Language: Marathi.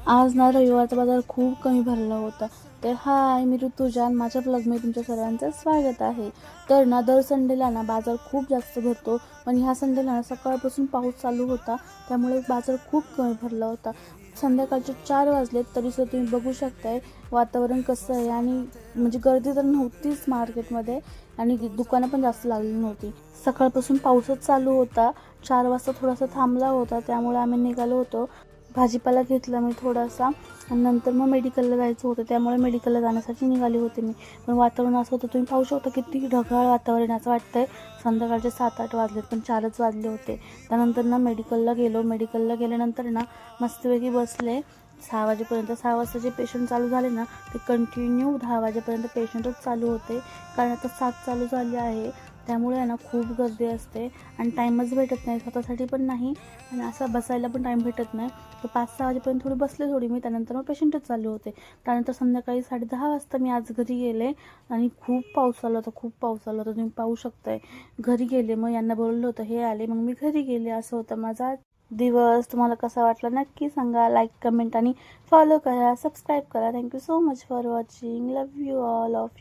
आज ना रविवारचा बाजार खूप कमी भरला होता. तर हाय, मी ऋतुजा आणि माझ्या ब्लॉगमध्ये तुमच्या सर्वांचं स्वागत आहे. तर ना दर संडेला ना बाजार खूप जास्त भरतो, पण ह्या संडेला ना सकाळपासून पाऊस चालू होता, त्यामुळे बाजार खूप कमी भरला होता. संध्याकाळचे 4 वाजलेत तरीसुद्धा तुम्ही बघू शकताय वातावरण कसं आहे. आणि म्हणजे गर्दी तर नव्हतीच मार्केटमध्ये आणि दुकानं पण जास्त लागली नव्हती. सकाळपासून पाऊसच चालू होता. 4 वाजता थोडासा थांबला होता, त्यामुळे आम्ही निघालो होतो. भाजीपाला घेतला मी थोडासा आणि नंतर मग मेडिकलला जायचं होतं, त्यामुळे मेडिकलला जाण्यासाठी निघाले होते मी. पण वातावरण असं होतं, तुम्ही पाहू शकता किती ढगाळ वातावरण. असं वाटतंय संध्याकाळचे 7-8 वाजलेत, पण 4च वाजले होते. त्यानंतर ना मेडिकलला गेलो. मेडिकलला गेल्यानंतर ना मस्तपैकी बसले 6 वाजेपर्यंत. 6 वाजता जे पेशंट चालू झाले ना, ते कंटिन्यू 10 वाजेपर्यंत पेशंटच चालू होते. कारण आता 7 चालू झाली आहे, त्यामुळे आहे ना खूप गर्दी असते आणि टाईमच भेटत नाही स्वतःसाठी पण नाही आणि असं बसायला पण टाईम भेटत नाही. तर 5-6 वाजेपर्यंत बसले मी. त्यानंतर मग पेशंटच चालू होते. त्यानंतर संध्याकाळी 10:30 वाजता मी आज घरी गेले आणि खूप पाऊस आला होता, खूप पाऊस आला होता, तुम्ही पाहू शकताय. घरी गेले, मग यांना बोलवलं होतं, हे आले, मग मी घरी गेले. असं होतं माझा दिवस. तुम्हाला कसा वाटला नक्की सांगा. लाईक, कमेंट आणि फॉलो करा, सबस्क्राईब करा. Thank you so much for watching. Love you all of